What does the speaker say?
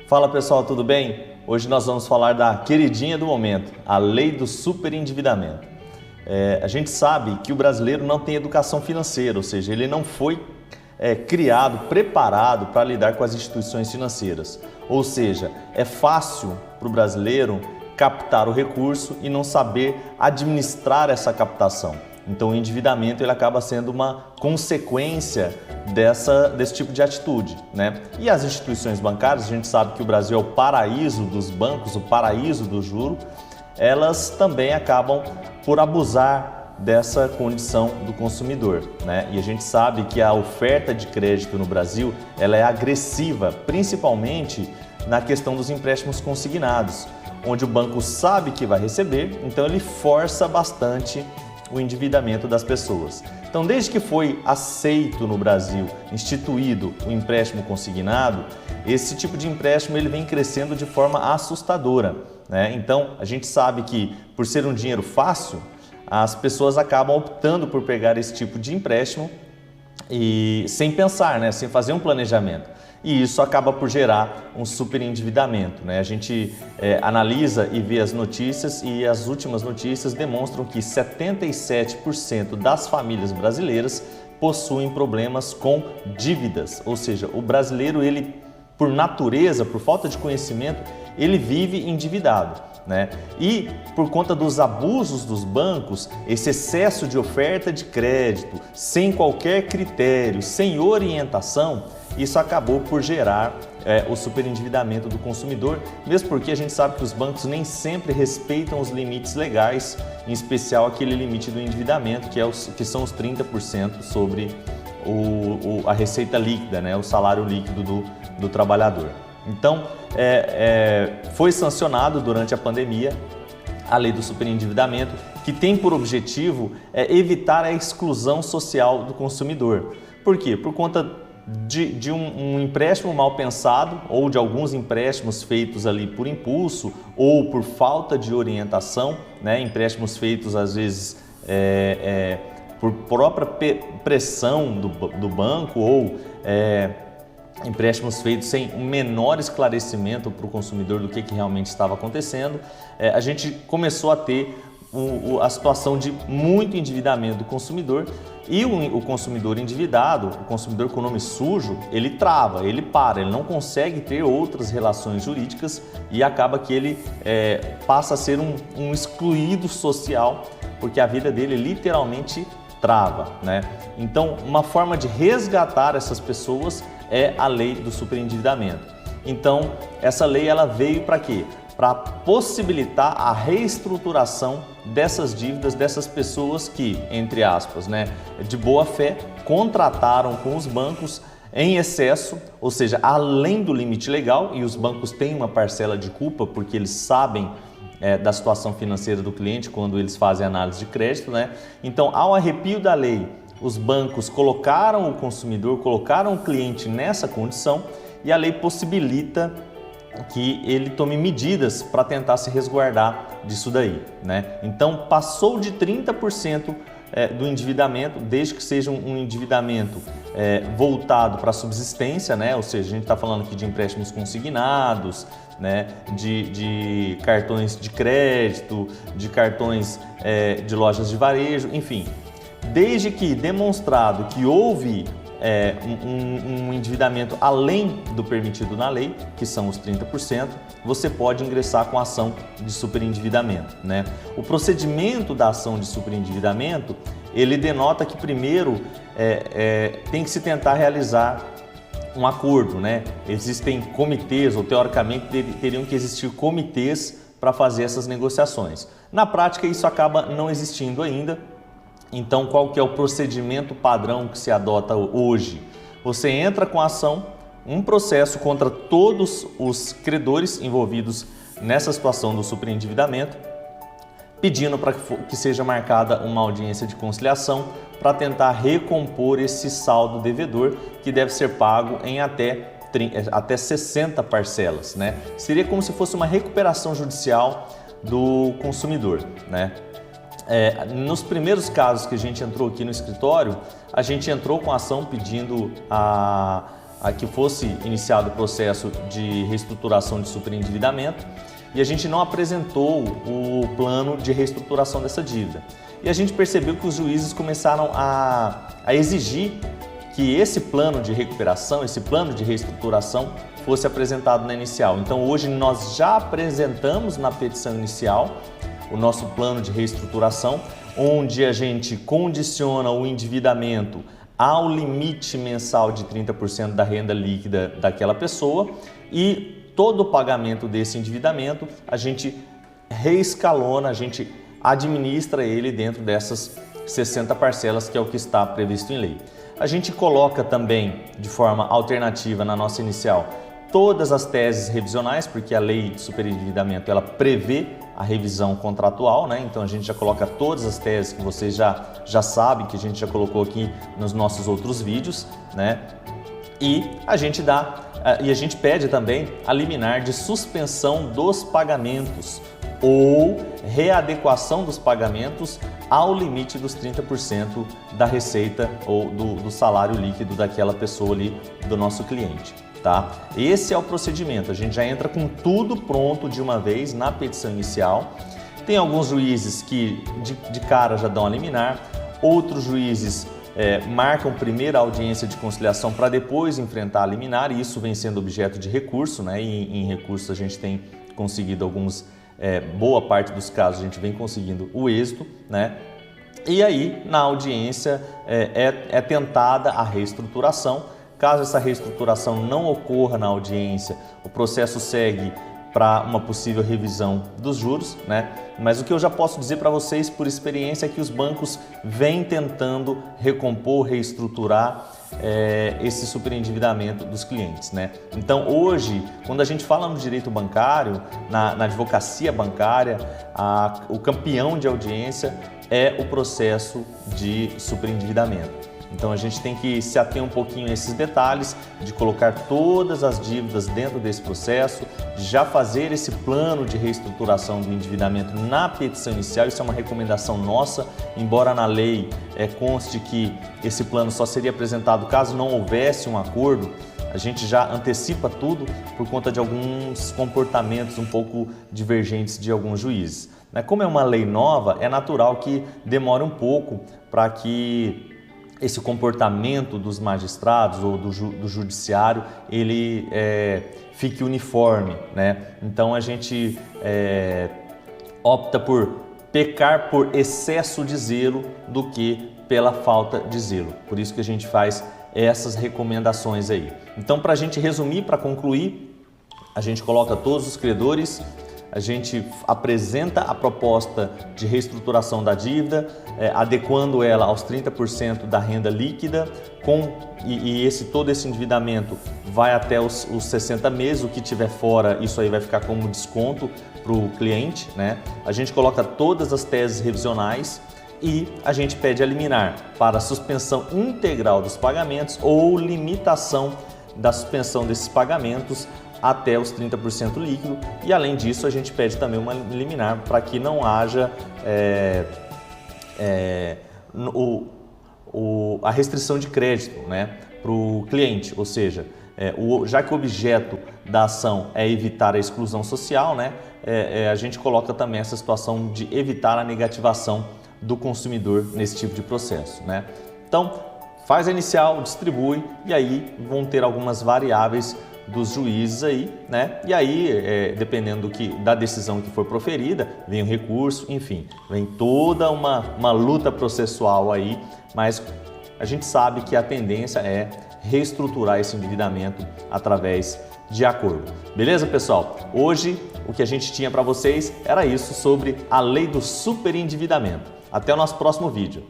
Fala pessoal, tudo bem? Hoje nós vamos falar da queridinha do momento, a lei do superendividamento. A gente sabe que o brasileiro não tem educação financeira, ou seja, ele não foi criado, preparado para lidar com as instituições financeiras. Ou seja, é fácil para o brasileiro captar o recurso e não saber administrar essa captação. Então o endividamento ele acaba sendo uma consequência desse tipo de atitude, né? E as instituições bancárias, a gente sabe que o Brasil é o paraíso dos bancos, o paraíso do juro, elas também acabam por abusar dessa condição do consumidor, né? E a gente sabe que a oferta de crédito no Brasil ela é agressiva, principalmente na questão dos empréstimos consignados, onde o banco sabe que vai receber, então ele força bastante o endividamento das pessoas. Então, desde que foi aceito no Brasil, instituído o empréstimo consignado, esse tipo de empréstimo ele vem crescendo de forma assustadora, né? Então, a gente sabe que por ser um dinheiro fácil, as pessoas acabam optando por pegar esse tipo de empréstimo e sem pensar, né? Sem fazer um planejamento. E isso acaba por gerar um superendividamento, né? A gente analisa e vê as notícias e as últimas notícias demonstram que 77% das famílias brasileiras possuem problemas com dívidas, ou seja, o brasileiro, ele por natureza, por falta de conhecimento, ele vive endividado, né? E por conta dos abusos dos bancos, esse excesso de oferta de crédito, sem qualquer critério, sem orientação, isso acabou por gerar o superendividamento do consumidor, mesmo porque a gente sabe que os bancos nem sempre respeitam os limites legais, em especial aquele limite do endividamento, que são os 30% sobre a receita líquida, né? O salário líquido do trabalhador. Então, foi sancionado durante a pandemia a lei do superendividamento, que tem por objetivo evitar a exclusão social do consumidor. Por quê? Por conta de um empréstimo mal pensado ou de alguns empréstimos feitos ali por impulso ou por falta de orientação, né? Empréstimos feitos às vezes por própria pressão do banco ou empréstimos feitos sem um menor esclarecimento para o consumidor do que realmente estava acontecendo. A gente começou a ter a situação de muito endividamento do consumidor e o consumidor endividado, o consumidor com nome sujo, ele trava, ele para, ele não consegue ter outras relações jurídicas e acaba que ele passa a ser um excluído social, porque a vida dele literalmente trava, né? Então, uma forma de resgatar essas pessoas é a lei do superendividamento. Então, essa lei ela veio para quê? Para possibilitar a reestruturação dessas dívidas dessas pessoas que, entre aspas, né, de boa fé, contrataram com os bancos em excesso, ou seja, além do limite legal, e os bancos têm uma parcela de culpa porque eles sabem da situação financeira do cliente quando eles fazem análise de crédito, né? Então, ao arrepio da lei, os bancos colocaram o consumidor, colocaram o cliente nessa condição e a lei possibilita que ele tome medidas para tentar se resguardar disso daí, né? Então, passou de 30% do endividamento, desde que seja um endividamento voltado para a subsistência, né? Ou seja, a gente está falando aqui de empréstimos consignados, né? De cartões de crédito, de cartões de lojas de varejo, enfim. Desde que demonstrado que houve um endividamento além do permitido na lei, que são os 30%, você pode ingressar com a ação de superendividamento, né? O procedimento da ação de superendividamento, ele denota que primeiro tem que se tentar realizar um acordo, né? Existem comitês, ou teoricamente teriam que existir comitês para fazer essas negociações. Na prática, isso acaba não existindo ainda. Então, qual que é o procedimento padrão que se adota hoje? Você entra com a ação, um processo contra todos os credores envolvidos nessa situação do superendividamento, pedindo para que seja marcada uma audiência de conciliação para tentar recompor esse saldo devedor que deve ser pago em até 60 parcelas, né? Seria como se fosse uma recuperação judicial do consumidor, né? Nos primeiros casos que a gente entrou aqui no escritório, a gente entrou com a ação pedindo a que fosse iniciado o processo de reestruturação de superendividamento e a gente não apresentou o plano de reestruturação dessa dívida. E a gente percebeu que os juízes começaram a exigir que esse plano de recuperação, esse plano de reestruturação fosse apresentado na inicial. Então hoje nós já apresentamos na petição inicial o nosso plano de reestruturação, onde a gente condiciona o endividamento ao limite mensal de 30% da renda líquida daquela pessoa e todo o pagamento desse endividamento a gente reescalona, a gente administra ele dentro dessas 60 parcelas, que é o que está previsto em lei. A gente coloca também de forma alternativa na nossa inicial todas as teses revisionais, porque a lei de superendividamento ela prevê a revisão contratual, né? Então a gente já coloca todas as teses que vocês já sabem, que a gente já colocou aqui nos nossos outros vídeos, né? E a gente pede também a liminar de suspensão dos pagamentos ou readequação dos pagamentos ao limite dos 30% da receita ou do salário líquido daquela pessoa ali, do nosso cliente. Tá? Esse é o procedimento, a gente já entra com tudo pronto de uma vez na petição inicial. Tem alguns juízes que de cara já dão a liminar, outros juízes marcam primeiro a audiência de conciliação para depois enfrentar a liminar, e isso vem sendo objeto de recurso, né? E em recurso a gente tem conseguido boa parte dos casos a gente vem conseguindo o êxito, né? E aí na audiência é tentada a reestruturação. Caso essa reestruturação não ocorra na audiência, o processo segue para uma possível revisão dos juros, né? Mas o que eu já posso dizer para vocês por experiência é que os bancos vêm tentando recompor, reestruturar esse superendividamento dos clientes, né? Então hoje, quando a gente fala no direito bancário, na advocacia bancária, o campeão de audiência é o processo de superendividamento. Então a gente tem que se ater um pouquinho a esses detalhes, de colocar todas as dívidas dentro desse processo, de já fazer esse plano de reestruturação do endividamento na petição inicial. Isso é uma recomendação nossa, embora na lei conste que esse plano só seria apresentado caso não houvesse um acordo. A gente já antecipa tudo por conta de alguns comportamentos um pouco divergentes de alguns juízes. Como é uma lei nova, é natural que demore um pouco para que esse comportamento dos magistrados ou do judiciário ele fique uniforme, né? Então a gente opta por pecar por excesso de zelo do que pela falta de zelo. Por isso que a gente faz essas recomendações aí. Então, para a gente resumir, para concluir, a gente coloca todos os credores, a gente apresenta a proposta de reestruturação da dívida, adequando ela aos 30% da renda líquida, todo esse endividamento vai até os 60 meses, o que tiver fora, isso aí vai ficar como desconto para o cliente, né? A gente coloca todas as teses revisionais e a gente pede a liminar para suspensão integral dos pagamentos ou limitação da suspensão desses pagamentos até os 30% líquido, e além disso a gente pede também uma liminar para que não haja a restrição de crédito, né, para o cliente, ou seja, já que o objeto da ação é evitar a exclusão social, né, a gente coloca também essa situação de evitar a negativação do consumidor nesse tipo de processo, né? Então, faz a inicial, distribui e aí vão ter algumas variáveis dos juízes aí, né? E aí, dependendo da decisão que for proferida, vem o recurso, enfim, vem toda uma luta processual aí, mas a gente sabe que a tendência é reestruturar esse endividamento através de acordo. Beleza, pessoal? Hoje, o que a gente tinha para vocês era isso sobre a lei do superendividamento. Até o nosso próximo vídeo.